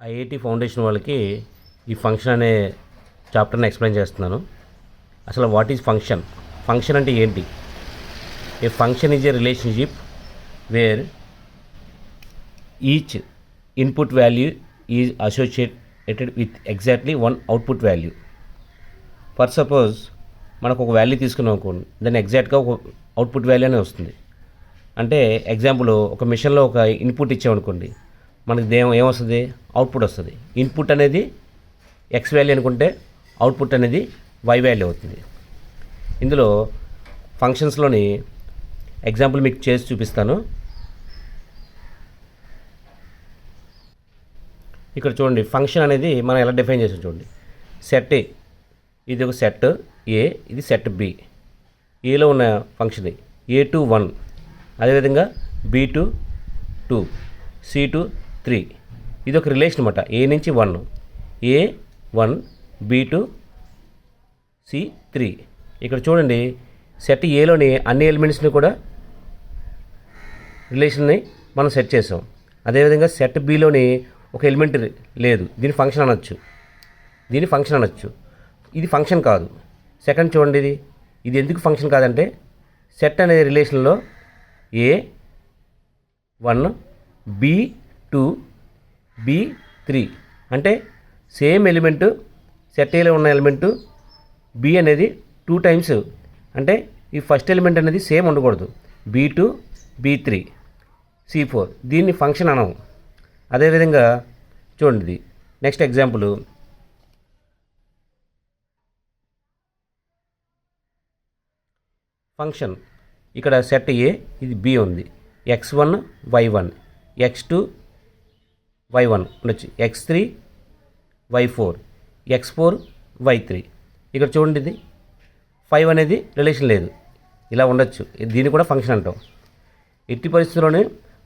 IIT foundation వాళ్ళకి ఈ function అనే చాప్టర్ని ఎక్స్ప్లెయిన్ చేస్తున్నాను. అసలు వాట్ ఈజ్ ఫంక్షన్? ఫంక్షన్ అంటే ఏంటి? A function is a relationship where each input value is associated with exactly one output value. For suppose మనకు ఒక వాల్యూ తీసుకున్నాం అనుకోండి, దాన్ని ఎగ్జాక్ట్గా ఒక అవుట్పుట్ వాల్యూ అనే వస్తుంది. అంటే ఎగ్జాంపుల్, ఒక మిషన్లో ఒక ఇన్పుట్ ఇచ్చామనుకోండి, మనకి ఏమొస్తుంది? అవుట్పుట్ వస్తుంది. ఇన్పుట్ అనేది ఎక్స్ వాల్యూ అనుకుంటే అవుట్పుట్ అనేది వై వాల్యూ అవుతుంది. ఇందులో ఫంక్షన్స్లోని ఎగ్జాంపుల్ మీకు చేసి చూపిస్తాను. ఇక్కడ చూడండి, ఫంక్షన్ అనేది మనం ఎలా డిఫైన్ చేసాం చూడండి. సెట్ ఏ, ఇది ఒక సెట్ ఏ, ఇది సెట్ బి. ఏలో ఉన్న ఫంక్షన్ ఏ టు 1, అదేవిధంగా బి టు 2, సి టు 3. ఇది ఒక రిలేషన్ అనమాట. ఏ నుంచి 1, ఏ 1, బి టు సి 3. ఇక్కడ చూడండి, సెట్ ఏలోని అన్ని ఎలిమెంట్స్ని కూడా రిలేషన్ని మనం సెట్ చేసాం. అదేవిధంగా సెట్ బిలోని ఒక ఎలిమెంట్ లేదు, దీని ఫంక్షన్ అనొచ్చు, దీని ఫంక్షన్ అనొచ్చు. ఇది ఫంక్షన్ కాదు. సెకండ్ చూడండి, ఇది ఎందుకు ఫంక్షన్ కాదంటే, సెట్ అనే రిలేషన్లో ఏ 1, బి 2, బి 3 అంటే సేమ్ ఎలిమెంటు, సెట్ ఏలో ఉన్న ఎలిమెంటు బి అనేది 2 టైమ్స్, అంటే ఈ ఫస్ట్ ఎలిమెంట్ అనేది సేమ్ ఉండకూడదు. B2, B3, C4, దీన్ని ఫంక్షన్ అనము. అదేవిధంగా చూడండి, ఇది నెక్స్ట్ ఎగ్జాంపుల్. ఫంక్షన్ ఇక్కడ సెట్ ఏ, ఇది బి ఉంది, x1, y1, x2, y1 ఉండొచ్చు, x3, y4, x4, y3. ఇక్కడ చూడండి, ఇది 5 అనేది రిలేషన్ లేదు, ఇలా ఉండొచ్చు. దీన్ని కూడా ఫంక్షన్ అంటాం. ఎట్టి పరిస్థితుల్లోనే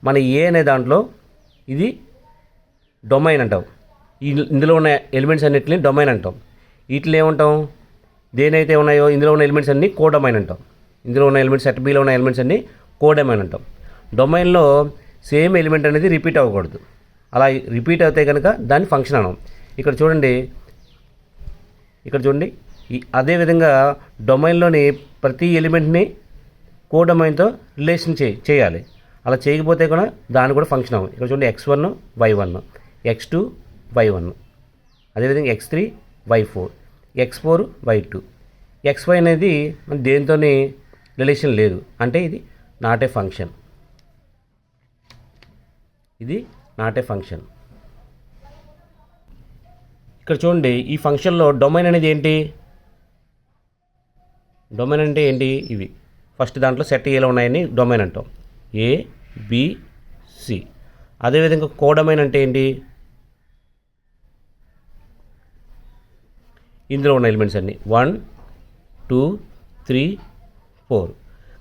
మన ఏ అనే దాంట్లో ఇది డొమైన్ అంటాం. ఇందులో ఉన్న ఎలిమెంట్స్ అన్నిటిని డొమైన్ అంటాం. వీటిలో ఏమంటాం? దేనైతే ఉన్నాయో ఇందులో ఉన్న ఎలిమెంట్స్ అన్నీ కోడొమైన్ అంటాం. ఇందులో ఉన్న ఎలిమెంట్స్, సెట్ బిలో ఉన్న ఎలిమెంట్స్ అన్నీ కోడొమైన్ అంటాం. డొమైన్లో సేమ్ ఎలిమెంట్ అనేది రిపీట్ అవ్వకూడదు. అలా రిపీట్ అవుతే కనుక దాన్ని ఫంక్షన్ అనం. ఇక్కడ చూడండి, అదేవిధంగా డొమైన్లోని ప్రతి ఎలిమెంట్ని కోడొమైన్తో రిలేషన్ చేయాలి. అలా చేయకపోతే కూడా దాన్ని కూడా ఫంక్షన్ అవ్వం. ఇక్కడ చూడండి, x1, y1, x2, y1, అదేవిధంగా x3, y4, x4, y2, xy అనేది దేనితోని రిలేషన్ లేదు, అంటే ఇది నాట్ ఏ ఫంక్షన్. ఇది నాట్ ఏ ఫంక్షన్. ఇక్కడ చూడండి, ఈ ఫంక్షన్లో డొమైన్ అనేది ఏంటి? డొమైన్ అంటే ఏంటి? ఇవి ఫస్ట్ దాంట్లో సెట్ ఏలో ఉన్నాయని డొమైన్ అంటాం, ఏ, బి, సి. అదేవిధంగా కోడొమైన్ అంటే ఏంటి? ఇందులో ఉన్న ఎలిమెంట్స్ అన్నీ 1, 2, 3, 4.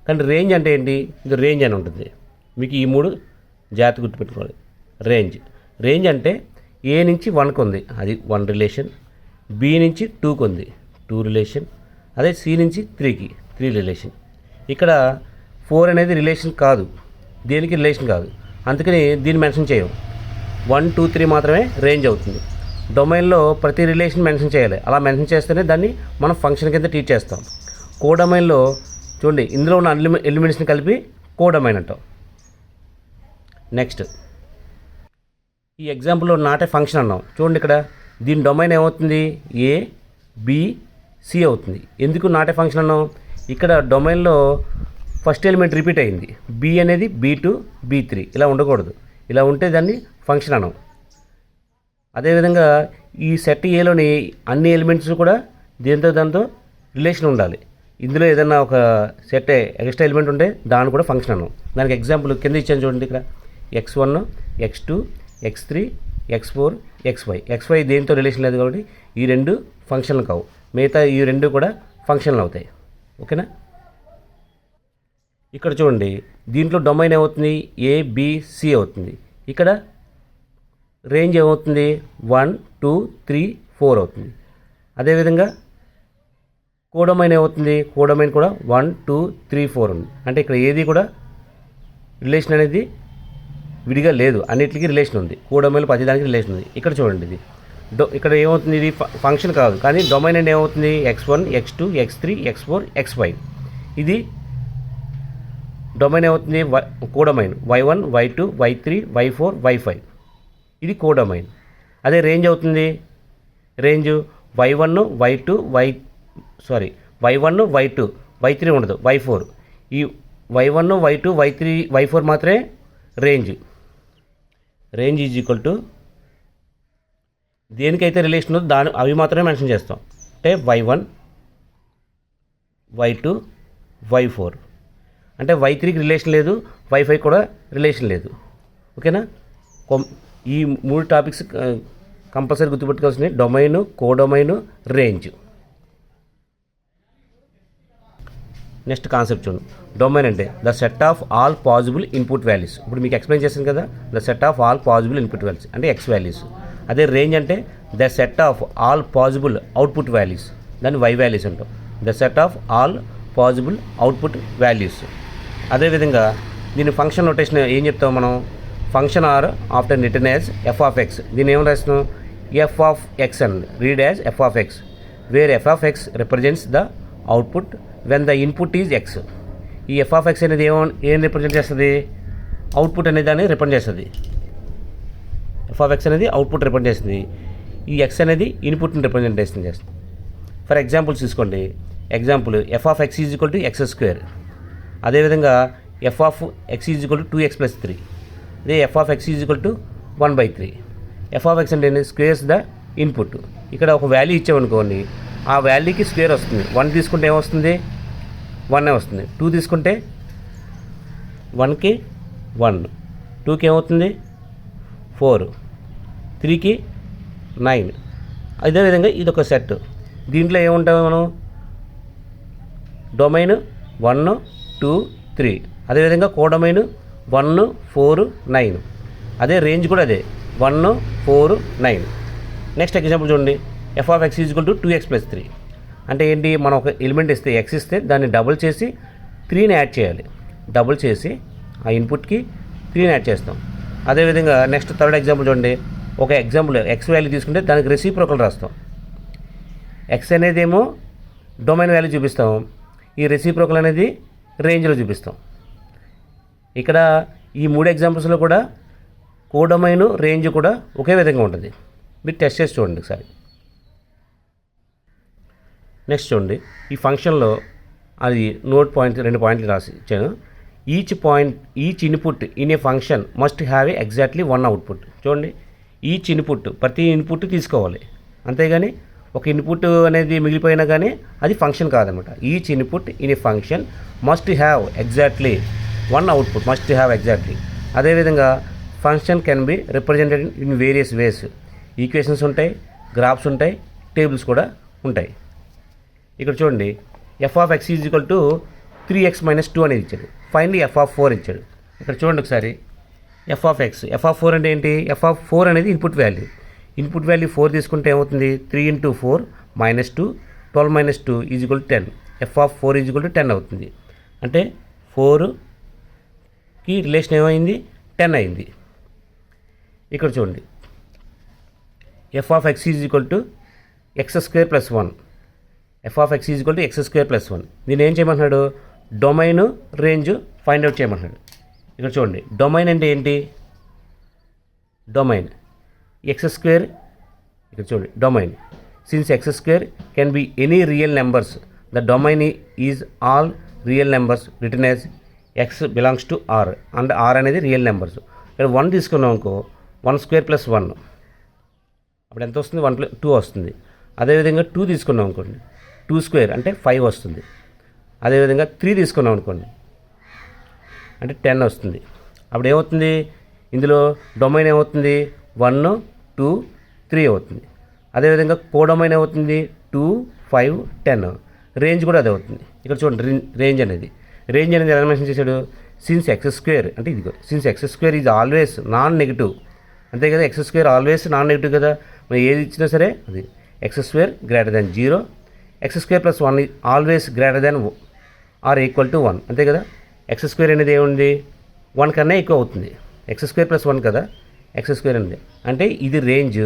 కానీ రేంజ్ అంటే ఏంటి? ఇది రేంజ్ అని ఉంటుంది. మీకు ఈ 3 జాగ్రత్త గుర్తుపెట్టుకోవాలి. రేంజ్ అంటే ఏ నుంచి 1కి ఉంది, అది 1 రిలేషన్. బి నుంచి 2కి ఉంది, 2 రిలేషన్. అదే సి నుంచి 3కి 3 రిలేషన్. ఇక్కడ 4 అనేది రిలేషన్ కాదు, దేనికి రిలేషన్ కాదు, అందుకని దీన్ని మెన్షన్ చేయం. 1, 2, 3 మాత్రమే రేంజ్ అవుతుంది. డొమైన్లో ప్రతి రిలేషన్ మెన్షన్ చేయాలి. అలా మెన్షన్ చేస్తేనే దాన్ని మనం ఫంక్షన్ కింద ట్రీట్ చేస్తాం. కోడొమైన్లో చూడండి, ఇందులో ఉన్న ఎలిమెంట్స్ని కలిపి కోడొమైన్ అంటాం. నెక్స్ట్, ఈ ఎగ్జాంపుల్లో నాట్ ఏ ఫంక్షన్ అన్నాం. చూడండి, ఇక్కడ దీని డొమైన్ ఏమవుతుంది? ఏ, బి, సి అవుతుంది. ఎందుకు నాట్ ఏ ఫంక్షన్ అన్నాం? ఇక్కడ డొమైన్లో ఫస్ట్ ఎలిమెంట్ రిపీట్ అయింది, బి అనేది B2, B3. ఇలా ఉండకూడదు. ఇలా ఉంటే దాన్ని ఫంక్షన్ అన్నాం. అదేవిధంగా ఈ సెట్ ఏలోని అన్ని ఎలిమెంట్స్ కూడా దాంతో రిలేషన్ ఉండాలి. ఇందులో ఏదైనా ఒక సెట్ ఎక్స్ట్రా ఎలిమెంట్ ఉంటే దాన్ని కూడా ఫంక్షన్ అన్నాం. దానికి ఎగ్జాంపుల్ కింద ఇచ్చాను చూడండి. ఇక్కడ x1, x2, x3, x4, xy దేనితో రిలేషన్ లేదు కాబట్టి ఈ 2 ఫంక్షన్లు కావు. మిగతా ఈ 2 కూడా ఫంక్షన్లు అవుతాయి. ఓకేనా? ఇక్కడ చూడండి, దీంట్లో డొమైన్ ఏమవుతుంది? ఏ, బి, సి అవుతుంది. ఇక్కడ రేంజ్ ఏమవుతుంది? 1, 2, 3, 4 అవుతుంది. అదేవిధంగా కోడొమైన్ ఏమవుతుంది? కోడొమైన్ కూడా 1, 2, 3, 4 ఉంది. అంటే ఇక్కడ ఏది కూడా రిలేషన్ అనేది విడిగా లేదు, అన్నిటికీ రిలేషన్ ఉంది. కోడొమైన్లో ప్రతిదానికి రిలేషన్ ఉంది. ఇక్కడ చూడండి, ఇది ఇక్కడ ఏమవుతుంది, ఇది ఫంక్షన్ కాదు కానీ డొమైన్ అంటే ఏమవుతుంది, x1 x2 x3 x4 x5. ఇది డొమైన్ ఏమవుతుంది, codomain y1 y2 y3 y4 y5. ఇది కోడొమైన్. అదే రేంజ్ అవుతుంది, range y1 y2 y1 y2 y3 ఉండదు, y4. ఈ y1 y2 y3 y4 మాత్రమే range. Range is equal to దేనికైతే రిలేషన్ ఉందో అవి మాత్రమే మెన్షన్ చేస్తాం. అంటే y1 y2 y4. అంటే y3కి రిలేషన్ లేదు, y5 కూడా రిలేషన్ లేదు. ఓకేనా? ఈ 3 టాపిక్స్ కంపల్సరీ గుర్తుపెట్టుకోవాల్సినవి: domain, codomain, range. Next concept చూడండి. డొమైన్ అంటే the set of all possible input values. ఇప్పుడు మీకు ఎక్స్ప్లెయిన్ చేశాను కదా, the set of all possible input values అంటే ఎక్స్ వాల్యూస్. అదే రేంజ్ అంటే the set of all possible output values, దాన్ని వై వాల్యూస్ అంటాం. The set of all possible output values. అదేవిధంగా దీని ఫంక్షన్ నోటేషన్ ఏం చెప్తాం మనం, function are often written as F of X. దీన్ని ఏం రాస్తున్నాం, F of X and read as F of X, where F of X represents the output when the input is X. ఈ F of X అనేది ఏం represent చేస్తుంది, output అనే దాన్ని represent చేస్తుంది. ఎఫ్ ఆఫ్ ఎక్స్ అనేది అవుట్పుట్ రిప్రజెంట్ చేస్తుంది, ఈ ఎక్స్ అనేది ఇన్పుట్ని రిప్రజెంటేషన్ చేస్తుంది. ఫర్ ఎగ్జాంపుల్స్ తీసుకోండి. Example F of X is equal to X square. అదేవిధంగా F of X is equal to 2x + 3. అదే F of X is equal to 1/3. F of X అంటే squares the input. ఇక్కడ ఒక value ఇచ్చామనుకోండి, ఆ వాల్యూకి square వస్తుంది. 1 తీసుకుంటే ఏమొస్తుంది, 1 వస్తుంది. 2 తీసుకుంటే 1కి 1, 2కి ఏమవుతుంది 4, 3కి 9. అదేవిధంగా ఇది ఒక సెట్. దీంట్లో ఏముంటాము మనం, డొమైన్ 1 2 3. అదేవిధంగా కోడొమైన్ 1 4 9. అదే రేంజ్ కూడా అదే 1 4 9. నెక్స్ట్ ఎగ్జాంపుల్ చూడండి. F of X is equal to 2x + 3. అంటే ఏంటి, మనం ఒక ఎలిమెంట్ ఇస్తే ఎక్స్ ఇస్తే దాన్ని డబుల్ చేసి 3ని యాడ్ చేయాలి. డబుల్ చేసి ఆ ఇన్పుట్కి 3ని యాడ్ చేస్తాం. అదేవిధంగా నెక్స్ట్ థర్డ్ ఎగ్జాంపుల్ చూడండి. ఒక ఎగ్జాంపుల్ ఎక్స్ వాల్యూ తీసుకుంటే దానికి రెసిప్రోకల్ రాస్తాం. ఎక్స్ అనేది ఏమో డొమైన్ వాల్యూ చూపిస్తాం, ఈ రెసిప్రోకల్ అనేది రేంజ్లో చూపిస్తాం. ఇక్కడ ఈ 3 ఎగ్జాంపుల్స్లో కూడా కోడొమైన్ రేంజ్ కూడా ఒకే విధంగా ఉంటుంది. మీరు టెస్ట్ చేసి చూడండి ఒకసారి. నెక్స్ట్ చూడండి, ఈ ఫంక్షన్లో అది నోట్ పాయింట్ 2 పాయింట్లు రాసి ఇచ్చాను. Each input in a function must have a exactly 1 output. చూడండి, ఈచ్ ఇన్పుట్ ప్రతి ఇన్పుట్ తీసుకోవాలి, అంతేగాని ఒక ఇన్పుట్ అనేది మిగిలిపోయినా కానీ అది ఫంక్షన్ కాదనమాట. Each input in a function must have exactly 1 output, must have exactly. అదేవిధంగా function can be represented in various ways. Equations ఉంటాయి, గ్రాఫ్స్ ఉంటాయి, టేబుల్స్ కూడా ఉంటాయి. ఇక్కడ చూడండి, F of X is equal to 3x - 2 అనేది ఇచ్చాడు. ఫైనలీ ఎఫ్ ఆఫ్ 4 ఇచ్చాడు. ఇక్కడ చూడండి ఒకసారి, F of X, F of 4 అంటే ఏంటి, ఎఫ్ ఆఫ్ 4 అనేది ఇన్పుట్ వాల్యూ. ఇన్పుట్ వాల్యూ 4 తీసుకుంటే ఏమవుతుంది, 3 × 4 - 2, 12 - 2 = 10. ఎఫ్ ఆఫ్ 4 = 10 అవుతుంది. అంటే 4కి రిలేషన్ ఏమైంది, 10 అయింది. ఇక్కడ చూడండి, F of X is equal to x² + 1. F of X is equal to x² + 1. దీన్ని ఏం చేయమంటున్నాడు, డొమైన్ రేంజ్ ఫైండ్ అవుట్ చేయమంటున్నాడు. ఇక్కడ చూడండి, డొమైన్ అంటే ఏంటి, డొమైన్ x². ఇక్కడ చూడండి, domain since x² can be any real numbers, the domain is all real numbers return as x belongs to r and r అనేది రియల్ నెంబర్స్. ఇక్కడ 1 తీసుకున్నాం అనుకో, 1² + 1 అప్పుడు ఎంత వస్తుంది, 1 + 2 వస్తుంది. అదేవిధంగా 2 తీసుకున్నాం అనుకోండి, 2² అంటే 5 వస్తుంది. అదేవిధంగా 3 తీసుకున్నాం అనుకోండి అంటే 10 వస్తుంది. అప్పుడు ఏమవుతుంది, ఇందులో డొమైన్ ఏమవుతుంది, 1 2 3 అవుతుంది. అదేవిధంగా కోడొమైన్ ఏమవుతుంది, 2 5 10. రేంజ్ కూడా అదే అవుతుంది. ఇక్కడ చూడండి, రేంజ్ అనేది ఎలా మెన్షన్ చేశాడు, సిన్స్ x² అంటే ఇదిగో, since x² is always non negative. అంతే కదా, x² ఆల్వేస్ నాన్ నెగిటివ్ కదా, మనం ఏది ఇచ్చినా సరే అది x² > 0, x² + 1 always greater are equal to 1. అంతే కదా, x² అనేది ఏముంది, 1 కన్నా ఎక్కువ అవుతుంది. ఎక్స్ స్క్వేర్ ప్లస్ 1 కదా, ఎక్స్ స్క్వేర్ ఉంది అంటే ఇది రేంజ్,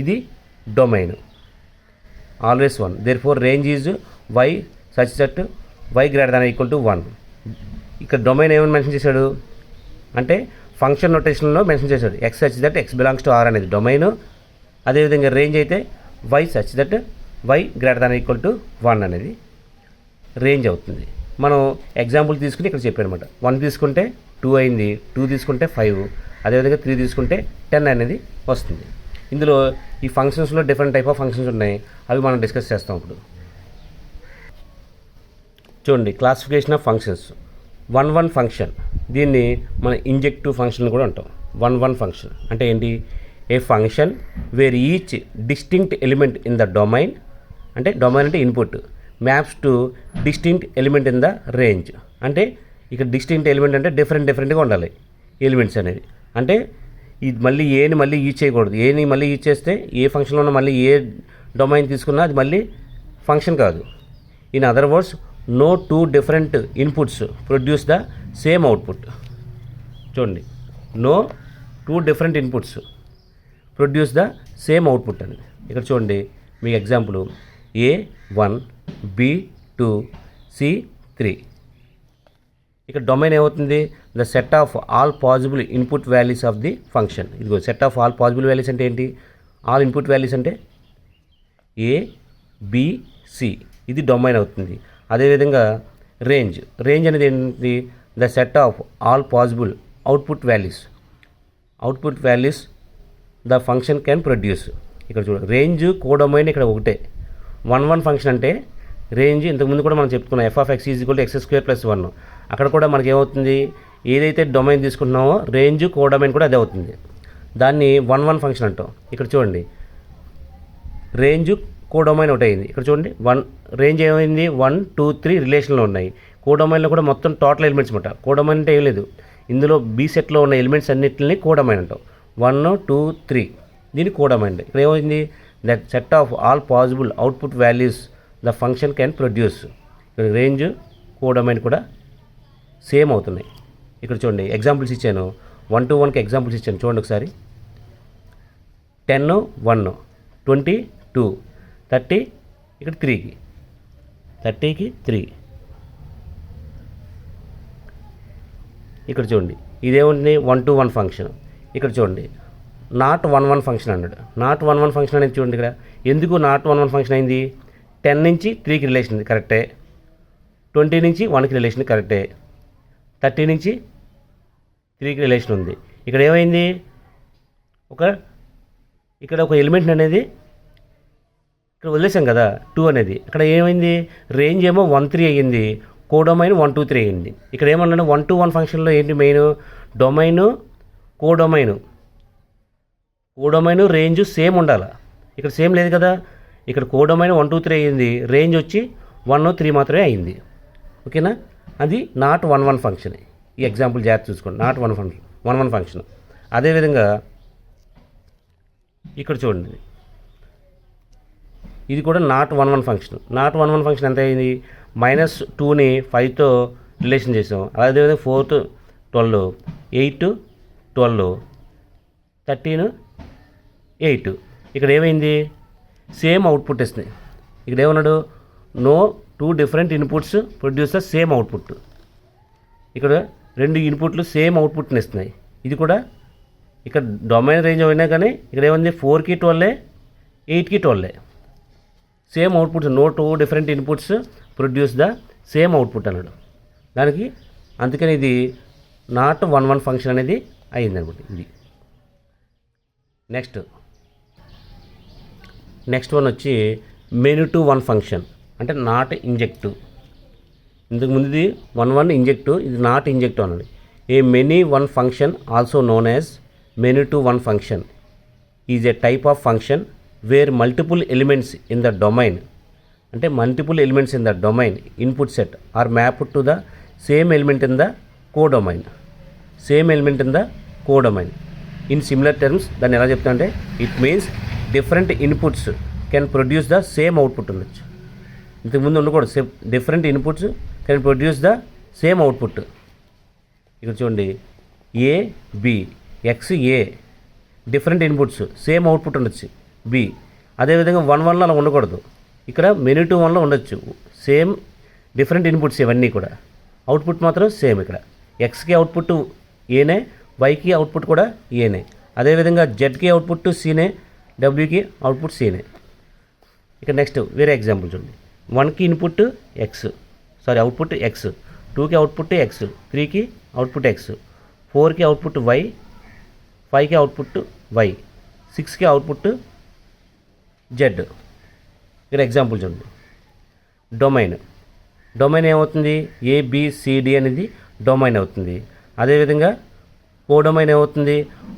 ఇది domain. Always 1. Therefore range is y such that y greater than equal to 1. ఇక్కడ డొమైన్ ఏమని మెన్షన్ చేశాడు అంటే ఫంక్షన్ నొటేషన్లో మెన్షన్ చేశాడు. X such that x belongs to R అనేది డొమైన్. అదేవిధంగా రేంజ్ అయితే y such that y greater than equal to 1 అనేది రేంజ్ అవుతుంది. మనం ఎగ్జాంపుల్ తీసుకుని ఇక్కడ చెప్పానమాట. 1 తీసుకుంటే 2 అయింది, 2 తీసుకుంటే 5, అదేవిధంగా 3 తీసుకుంటే 10 అనేది వస్తుంది. ఇందులో ఈ ఫంక్షన్స్లో డిఫరెంట్ టైప్ ఆఫ్ ఫంక్షన్స్ ఉన్నాయి, అవి మనం డిస్కస్ చేస్తాం ఇప్పుడు. చూడండి, క్లాసిఫికేషన్ ఆఫ్ ఫంక్షన్స్. 1 ఫంక్షన్, దీన్ని మనం ఇంజెక్టివ్ ఫంక్షన్ కూడా అంటాం. 1 ఫంక్షన్ అంటే ఏంటి? A function where each distinct element in the domain, అంటే డొమైన్ అంటే input, maps to distinct element in the range. అంటే ఇక్కడ డిస్టింక్ట్ ఎలిమెంట్ అంటే డిఫరెంట్గా ఉండాలి ఎలిమెంట్స్ అనేది. అంటే ఇది మళ్ళీ ఏని మళ్ళీ యూజ్ చేయకూడదు. ఏని మళ్ళీ యూజ్ చేస్తే ఏ ఫంక్షన్లో ఉన్న మళ్ళీ ఏ డొమైన్ తీసుకున్నా అది మళ్ళీ ఫంక్షన్ కాదు. In other words, no 2 different inputs produce the same output. చూడండి, no 2 different inputs produce the same output అని. ఇక్కడ చూడండి మీకు ఎగ్జాంపుల్ A1, B2, C3. ఇక్కడ డొమైన్ ఏమవుతుంది? The set of all possible input values of the function. ఇదిగో set of all possible values అంటే ఏంటి? ఆల్ ఇన్పుట్ వాల్యూస్ అంటే A, B, C, ఇది డొమైన్ అవుతుంది. అదేవిధంగా రేంజ్ అనేది ఏంటి? The set of all possible output values the function can produce. ఇక్కడ చూడండి, రేంజ్ కోడొమైన్ ఇక్కడ ఒకటే. 1 ఫంక్షన్ అంటే రేంజ్ ఇంతకుముందు కూడా మనం చెప్పుకున్నాం, f(x) = x² + 1. అక్కడ కూడా మనకి ఏమవుతుంది? ఏదైతే డొమైన్ తీసుకుంటున్నామో రేంజ్ కోడొమైన్ కూడా అదే అవుతుంది. దాన్ని 1 ఫంక్షన్ అంటాం. ఇక్కడ చూడండి, రేంజ్ కోడొమైన్ ఒకటి అయింది. ఇక్కడ చూడండి, రేంజ్ ఏమైంది? 1, 2, 3 రిలేషన్లో ఉన్నాయి. కోడొమైన్లో కూడా మొత్తం టోటల్ ఎలిమెంట్స్ అనమాట. కోడొమైన్ అంటే ఏం లేదు, ఇందులో బీ సెట్లో ఉన్న ఎలిమెంట్స్ అన్నింటినీ కోడొమైన్ అంటాం. 1, 2, 3 దీన్ని కోడొమైన్. ఇక్కడ ఏమైంది? That set of all possible output values the function can produce. ఇక్కడ రేంజ్ కోడొమైన్ కూడా సేమ్ అవుతున్నాయి. ఇక్కడ చూడండి ఎగ్జాంపుల్స్ ఇచ్చాను, 1 to 1కి ఎగ్జాంపుల్స్ ఇచ్చాను. చూడండి ఒకసారి. 10, 1, 20, 2, 30, ఇక్కడ 3కి 30కి 3. ఇక్కడ చూడండి ఇదేముంది? 1 to 1 ఫంక్షన్. ఇక్కడ చూడండి, నాట్ 1 ఫంక్షన్ అన్నాడు. నాట్ 1 ఫంక్షన్ అనేది చూడండి ఇక్కడ. ఎందుకు నాట్ 1 ఫంక్షన్ అయింది? 10 నుంచి 3కి రిలేషన్ ఉంది, కరెక్టే. 20 నుంచి 1కి రిలేషన్ కరెక్టే. 30 నుంచి 3కి రిలేషన్ ఉంది. ఇక్కడ ఏమైంది? ఇక్కడ ఒక ఎలిమెంట్ అనేది ఇక్కడ వదిలేసాం కదా, 2 అనేది. ఇక్కడ ఏమైంది? రేంజ్ ఏమో 1, 3 అయ్యింది, కోడొమైన్ 1, 2, 3 అయ్యింది. ఇక్కడ ఏమన్నాడు? 1 to 1 ఫంక్షన్లో ఏంటి main? Domain, codomain range same ఉండాలి. ఇక్కడ సేమ్ లేదు కదా. ఇక్కడ కోడొమైన్ 1, 2, 3 అయ్యింది, రేంజ్ వచ్చి 1, 3 మాత్రమే అయింది. ఓకేనా? అది నాట్ 1 ఫంక్షన్. ఈ ఎగ్జాంపుల్ జాగ్రత్త చూసుకోండి, నాట్ 1 ఫంక్షన్. అదేవిధంగా ఇక్కడ చూడండి, ఇది కూడా నాట్ 1 ఫంక్షన్. నాట్ 1 ఫంక్షన్ ఎంత అయింది? -2ని 5తో రిలేషన్ చేసాం. అదేవిధంగా 4 to 12, 8 to 12, 13, 8. ఇక్కడ ఏమైంది? సేమ్ అవుట్పుట్ ఇస్తుంది. ఇక్కడ ఏమన్నాడు? No 2 different inputs produce the same output. ఇక్కడ 2 ఇన్పుట్లు సేమ్ అవుట్పుట్ని ఇస్తున్నాయి. ఇది కూడా ఇక్కడ డొమైన్ రేంజ్ అయినా కానీ ఇక్కడ ఏముంది? 4కి 12, 8కి 12 same outputs. No 2 different inputs produce the same output అన్నాడు. దానికి అందుకని ఇది నాట్ 1 ఫంక్షన్ అనేది అయింది అనమాట. ఇది నెక్స్ట్ వన్ వచ్చి మెనీ టు 1 ఫంక్షన్ అంటే నాట్ ఇంజెక్టివ్. ఇంతకు ముందుది 1 ఇంజెక్టివ్, ఇది నాట్ ఇంజెక్టివ్ అన్నది. A many 1 function also known as many to 1 function is a type of function where multiple elements in the domain, అంటే multiple elements in the domain input set are mapped to the same element in the codomain. In similar terms దాన్ని ఎలా చెప్తా అంటే it means different inputs can produce the same output ఉండొచ్చు. ఇంతకుముందు ఉండకూడదు, different inputs can produce the same output. ఇక్కడ చూడండి, A B, x A different inputs same output ఉండొచ్చు బి. అదేవిధంగా 1 అలా ఉండకూడదు. ఇక్కడ మెనీ టు 1లో ఉండొచ్చు సేమ్ డిఫరెంట్ ఇన్పుట్స్ ఇవన్నీ కూడా, అవుట్పుట్ మాత్రం సేమ్. ఇక్కడ ఎక్స్కి అవుట్పుట్ ఏనే, వైకి అవుట్పుట్ కూడా ఏనే. అదేవిధంగా జెడ్కి అవుట్పుట్ సీనే, డబ్ల్యూకి అవుట్పుట్ సీనే. ఇక నెక్స్ట్ వేరే ఎగ్జాంపుల్ చూడండి. 1కి ఇన్పుట్ ఎక్స్, అవుట్పుట్ ఎక్స్, 2కి అవుట్పుట్ ఎక్స్, 3కి అవుట్పుట్ ఎక్స్, 4కి అవుట్పుట్ వై, 5కి అవుట్పుట్ వై, 6కి అవుట్పుట్ జెడ్. ఇక్కడ ఎగ్జాంపుల్ చూడండి. డొమైన్ ఏమవుతుంది, ఏబిసిడి అనేది డొమైన్ అవుతుంది. అదేవిధంగా కోడొమైన్ ఏమవుతుంది,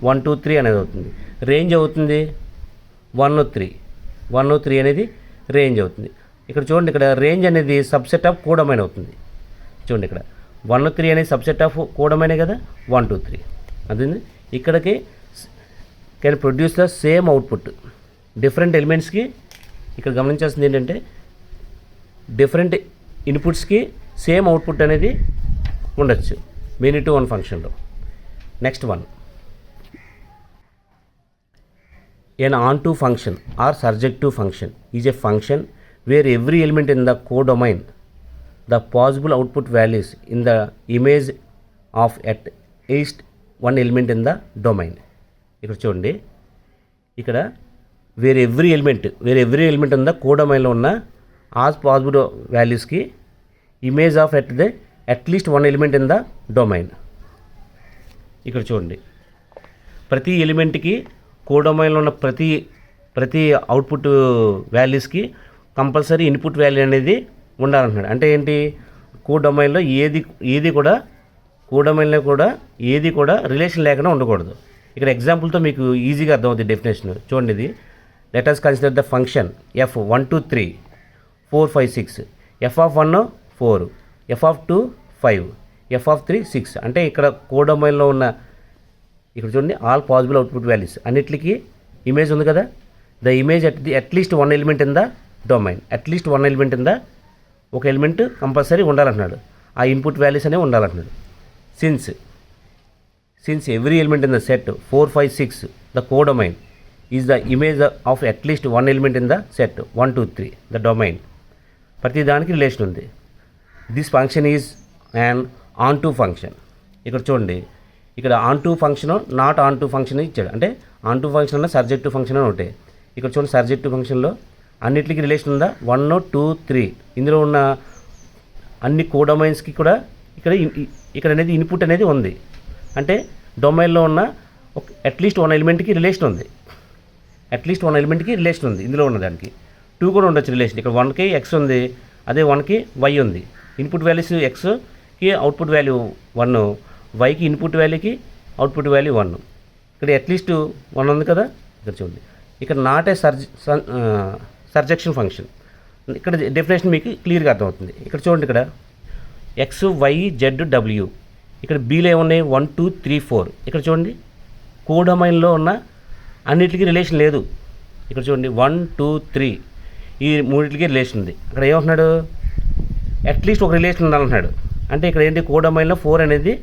1 2 3 అనేది అవుతుంది. రేంజ్ అవుతుంది 103 అనేది రేంజ్ అవుతుంది. ఇక్కడ చూడండి, ఇక్కడ రేంజ్ అనేది సబ్సెట్ ఆఫ్ కోడొమైన్ అవుతుంది. చూడండి, ఇక్కడ 103 అనేది సబ్సెట్ ఆఫ్ కోడొమైనే కదా, 1 2 3 అది. ఇక్కడికి can produce the same output different ఎలిమెంట్స్కి. ఇక్కడ గమనించాల్సింది ఏంటంటే డిఫరెంట్ ఇన్పుట్స్కి సేమ్ అవుట్పుట్ అనేది ఉండొచ్చు మెనీ టు 1 ఫంక్షన్లో. Next one, an onto function or surjective function is a function where every element in the codomain, the possible output values in the image of at least one element in the domain. ఇక్కడ చూడండి, ఇక్కడ where every element ఉన్న కోడొమైన్లో ఉన్న all possible వాల్యూస్కి image of at least one element in the domain. ఇక్కడ చూడండి, ప్రతి ఎలిమెంట్కి కోడొమైన్లో ఉన్న ప్రతి అవుట్పుట్ వాల్యూస్కి కంపల్సరీ ఇన్పుట్ వాల్యూ అనేది ఉండాలంటున్నాడు. అంటే ఏంటి, కోడొమైన్లో ఏది కూడా రిలేషన్ లేకుండా ఉండకూడదు. ఇక్కడ ఎగ్జాంపుల్తో మీకు ఈజీగా అర్థమవుతుంది డెఫినేషన్. చూడండి, ఇది let us consider the function f 1 2 3 4 5 6, f of 1 4, f of 2 5, f of 3 6. అంటే ఇక్కడ కోడొమైన్లో ఉన్న, ఇక్కడ చూడండి, ఆల్ పాసిబుల్ అవుట్పుట్ వాల్యూస్ అన్నిటికీ ఇమేజ్ ఉంది కదా. The image at least one element in the domain, at least one element in the, ఒక ఎలిమెంట్ కంపల్సరీ ఉండాలంటున్నాడు. ఆ ఇన్పుట్ వాల్యూస్ అనేవి ఉండాలంటున్నాడు. Since every element in the set 4 5 6 the codomain is the image of at least one element in the set 1 2 3 the domain. ప్రతి దానికి relation ఉంది. This function is and on to function. ఇక్కడ చూడండి, ఇక్కడ on to function not onto function ఇచ్చాడు. అంటే on to function అన్న subjective function అని ఉంటాయి. ఇక్కడ చూడండి, సబ్జెక్టివ్ ఫంక్షన్లో అన్నిటికీ రిలేషన్ ఉందా, 1 2 3. ఇందులో ఉన్న అన్ని కోడొమైన్స్కి కూడా ఇక్కడ అనేది ఇన్పుట్ అనేది ఉంది. అంటే డొమైన్లో ఉన్న అట్లీస్ట్ వన్ ఎలిమెంట్కి రిలేషన్ ఉంది. ఇందులో ఉన్నదానికి 2 కూడా ఉండొచ్చు రిలేషన్. ఇక్కడ 1కి ఎక్స్ ఉంది, అదే 1కి వై ఉంది. ఇన్పుట్ వాల్యూస్ ఎక్స్కి అవుట్పుట్ వాల్యూ 1, వైకి ఇన్పుట్ వాల్యూకి అవుట్పుట్ వాల్యూ 1. ఇక్కడ అట్లీస్ట్ 1 ఉంది కదా. ఇక్కడ చూడండి, ఇక్కడ నాట్ ఏ సర్జెక్షన్ ఫంక్షన్. ఇక్కడ డెఫినేషన్ మీకు క్లియర్గా అర్థమవుతుంది. ఇక్కడ చూడండి, ఇక్కడ ఎక్స్ వై జెడ్ డబ్ల్యూ, ఇక్కడ బీలో ఏమున్నాయి 1 2 3 4. ఇక్కడ చూడండి, కోడొమైన్లో ఉన్న అన్నిటికీ రిలేషన్ లేదు. ఇక్కడ చూడండి 1 2 3 ఈ మూడింటికి రిలేషన్ ఉంది. అక్కడ ఏమంటున్నాడు, అట్లీస్ట్ ఒక రిలేషన్ ఉండాలంటున్నాడు. అంటే ఇక్కడ ఏంటి, కోడొమైన్లో 4 అనేది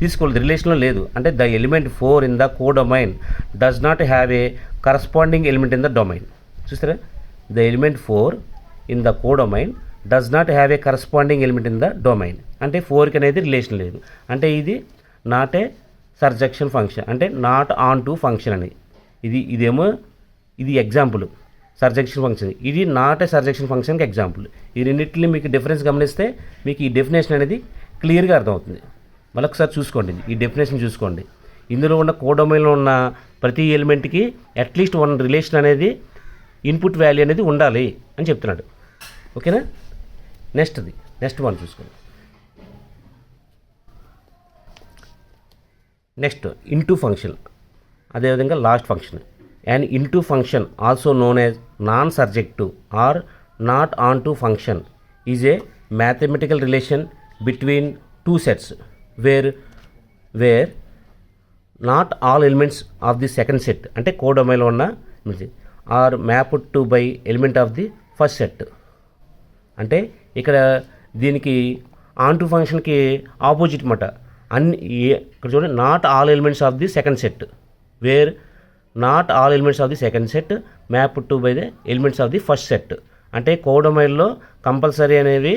తీసుకోలేదు, రిలేషన్లో లేదు. అంటే the element 4 in the codomain does not have a corresponding element in the domain. చూస్తారా, the element 4 in the codomain does not have a corresponding element in the domain. అంటే 4కి అనేది రిలేషన్ లేదు. అంటే ఇది నాట్ ఏ సర్జెక్షన్ ఫంక్షన్, అంటే not onto function అని. ఇది ఎగ్జాంపుల్ సర్జెక్షన్ ఫంక్షన్. ఇది నాట్ ఏ సర్జెక్షన్ ఫంక్షన్కి ఎగ్జాంపుల్. ఈ రెండింటిని మీకు డిఫరెన్స్ గమనిస్తే మీకు ఈ డెఫినేషన్ అనేది క్లియర్గా అర్థమవుతుంది. మరొకసారి చూసుకోండి, ఈ డెఫినేషన్ చూసుకోండి. ఇందులో ఉన్న కోడొమైన్లో ఉన్న ప్రతి ఎలిమెంట్కి అట్లీస్ట్ వన్ రిలేషన్ అనేది ఇన్పుట్ వాల్యూ అనేది ఉండాలి అని చెప్తున్నాడు. ఓకేనా. నెక్స్ట్ వన్ చూసుకోండి. నెక్స్ట్ ఇంటూ ఫంక్షన్, అదేవిధంగా last function. And into function also known as non surjective or not onto function is a mathematical relation between two sets where not all elements of the second set, అంటే కోడొమైన్లో ఉన్న are mapped to by element of the first set. అంటే ఇక్కడ దీనికి on to ఫంక్షన్కి opposite మాట. ఇక్కడ చూడండి, not all elements of the second set, where not all elements of the second set map to by the elements of the first set. అంటే కోడొమైన్లో compulsory అనేవి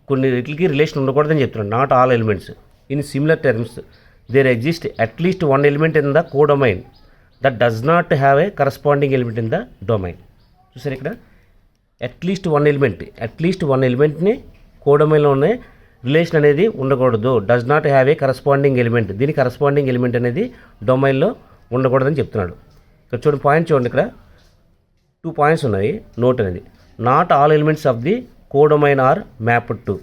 కొన్ని వీటికి రిలేషన్ ఉండకూడదని చెప్తున్నాడు. Not all elements. In similar terms there exist at least one element in the codomain that does not have a corresponding element in the domain. చూసారు ఇక్కడ, at least one ఎలిమెంట్ని కోడొమైన్లో ఉన్న రిలేషన్ అనేది ఉండకూడదు. Does not have a corresponding element, దీని corresponding element అనేది డొమైన్లో ఉండకూడదని చెప్తున్నాడు. ఇక్కడ చూడండి, పాయింట్ చూడండి, ఇక్కడ 2 పాయింట్స్ ఉన్నాయి. నోట్ అనేది, not all elements of the codomain are mapped to.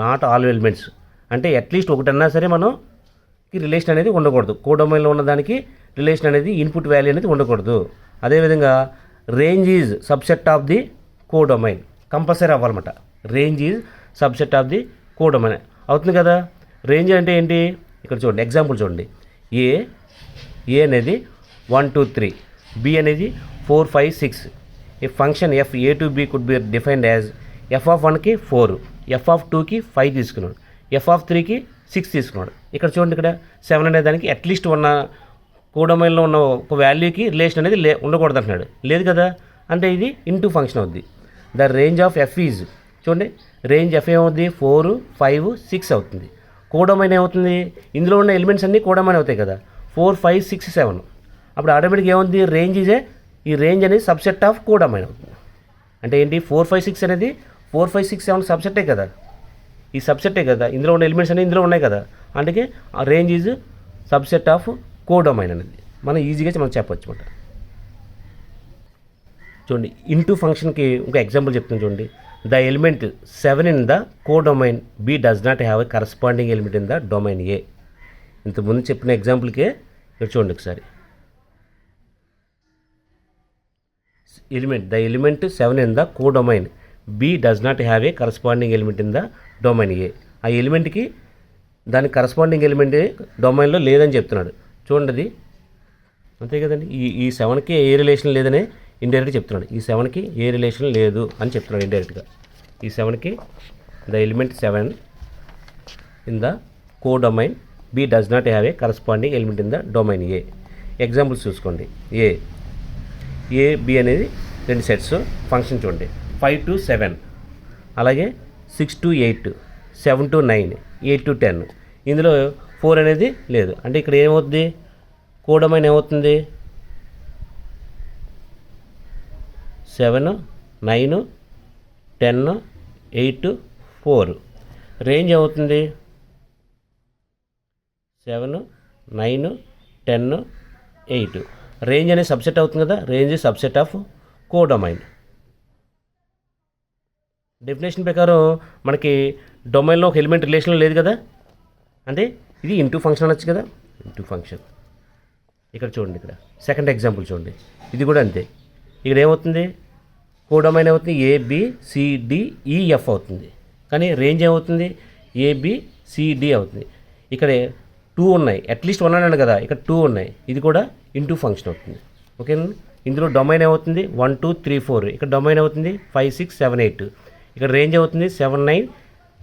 Not all elements అంటే అట్లీస్ట్ ఒకటన్నా సరే మనకి రిలేషన్ అనేది ఉండకూడదు. కోడొమైన్లో ఉన్నదానికి రిలేషన్ అనేది ఇన్పుట్ వాల్యూ అనేది ఉండకూడదు. అదేవిధంగా range is subset of the codomain, compulsory అవ్వాలన్నమాట. Range is subset of the codomain అవుతుంది కదా. రేంజ్ అంటే ఏంటి, ఇక్కడ చూడండి, ఎగ్జాంపుల్ చూడండి. ఏ అనేది 1 2 3, బి అనేది 4 5 6. ఈ function F A to be could be defined as F of 1కి 4, ఎఫ్ ఆఫ్ 2కి 5 తీసుకున్నాడు, ఎఫ్ ఆఫ్ 3కి 6 తీసుకున్నాడు. ఇక్కడ చూడండి, ఇక్కడ 7 అనే దానికి అట్లీస్ట్ ఉన్న కోడొమైన్లో ఉన్న ఒక వాల్యూకి రిలేషన్ అనేది ఉండకూడదు అంటున్నాడు. లేదు కదా, అంటే ఇది ఇంటూ ఫంక్షన్ అవుద్ది. The range of F is, చూడండి, రేంజ్ ఎఫ్ ఏమవుద్ది, 4 5 6 అవుతుంది. కోడొమైన్ ఏమవుతుంది, ఇందులో ఉన్న ఎలిమెంట్స్ అన్నీ కోడొమైన్ అవుతాయి కదా, 4 5 6 7. అప్పుడు ఆటోమేటిక్గా ఏముంది, రేంజ్ ఈజే, ఈ రేంజ్ అనేది సబ్సెట్ ఆఫ్ కోడొమైన్ అవుతుంది. అంటే ఏంటి, 4 5 6 అనేది 4 5 6 7 సబ్సెట్టే కదా, ఈ సబ్సెట్టే కదా, ఇందులో ఉన్న ఎలిమెంట్స్ అనేవి ఇందులో ఉన్నాయి కదా, అందుకే ఆ range is subset of codomain అనేది మనం ఈజీగా మనం చెప్పొచ్చు అనమాట. చూడండి, ఇంటూ ఫంక్షన్కి ఒక ఎగ్జాంపుల్ చెప్తాను చూడండి. The element 7 in the codomain B does not have a corresponding element in the domain A. ఇంతకుముందు చెప్పిన ఎగ్జాంపుల్కే ఇక్కడ చూడండి ఒకసారి. The element 7 in the codomain B does not have a corresponding element in the domain A. ఆ ఎలిమెంట్కి దానికి corresponding element డొమైన్లో లేదని చెప్తున్నాడు. చూడండి, అది అంతే కదండి. ఈ 7కి ఏ రిలేషన్ లేదని ఇండైరెక్ట్గా చెప్తున్నాడు. ఈ 7కి ఏ రిలేషన్ లేదు అని చెప్తున్నాడు ఇండైరెక్ట్గా. ఈ 7కి the element 7 in the codomain B does not have a corresponding element in the domain A. Examples చూసుకోండి. ఏ బి అనేది 2 సెట్స్. ఫంక్షన్ చూడండి, 5 to 7, అలాగే 6 to 8, 7 to 9, 8 to 10. ఇందులో 4 అనేది లేదు. అంటే ఇక్కడ ఏమవుతుంది, కోడొమైన్ ఏమవుతుంది, 7 9 10 8 4. రేంజ్ ఏమవుతుంది, 7 9 10 8. రేంజ్ అనేది సబ్సెట్ అవుతుంది కదా, range subset of codomain. Definition ప్రకారం మనకి డొమైన్లో ఒక ఎలిమెంట్ రిలేషన్ లేదు కదా, అంటే ఇది ఇంటూ ఫంక్షన్ అనొచ్చు కదా, ఇంటూ ఫంక్షన్. ఇక్కడ చూడండి, ఇక్కడ సెకండ్ ఎగ్జాంపుల్ చూడండి, ఇది కూడా అంతే. ఇక్కడ ఏమవుతుంది, కోడొమైన్ అవుతుంది ABCDEF అవుతుంది, కానీ రేంజ్ ఏమవుతుంది ABCD అవుతుంది. ఇక్కడ 2 ఉన్నాయి, అట్లీస్ట్ 1 అన్నాడు కదా, ఇక్కడ 2 ఉన్నాయి, ఇది కూడా ఇంటూ ఫంక్షన్ అవుతుంది. ఓకేనా. ఇందులో డొమైన్ ఏమవుతుంది 1 2 3 4, ఇక్కడ డొమైన్ అవుతుంది 5 6 7 8, ఇక్కడ రేంజ్ అవుతుంది 7 9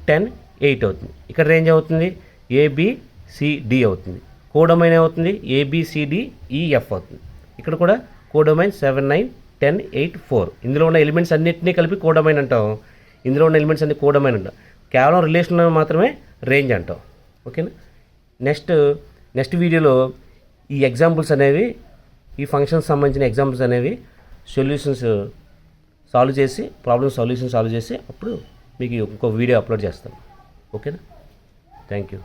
10 8 అవుతుంది. ఇక్కడ రేంజ్ అవుతుంది ABCD అవుతుంది. కోడొమైన్ అవుతుంది ABCDEF అవుతుంది. ఇక్కడ కూడా కోడొమైన్ 7 9 10 8 4. ఇందులో ఉన్న ఎలిమెంట్స్ అన్నింటినీ కలిపి కోడొమైన్ అంటాం. ఇందులో ఉన్న ఎలిమెంట్స్ అన్ని కోడొమైన్ అంటాం. కేవలం రిలేషన్ మాత్రమే రేంజ్ అంటాం. ఓకేనా. నెక్స్ట్ వీడియోలో ఈ ఎగ్జాంపుల్స్ అనేవి, ఈ ఫంక్షన్స్ సంబంధించిన ఎగ్జాంపుల్స్ అనేవి సొల్యూషన్స్ సాల్వ్ చేసి, ప్రాబ్లమ్ సొల్యూషన్ సాల్వ్ చేసి అప్పుడు మీకు ఇంకో వీడియో అప్లోడ్ చేస్తాను. ఓకేనా. Thank you.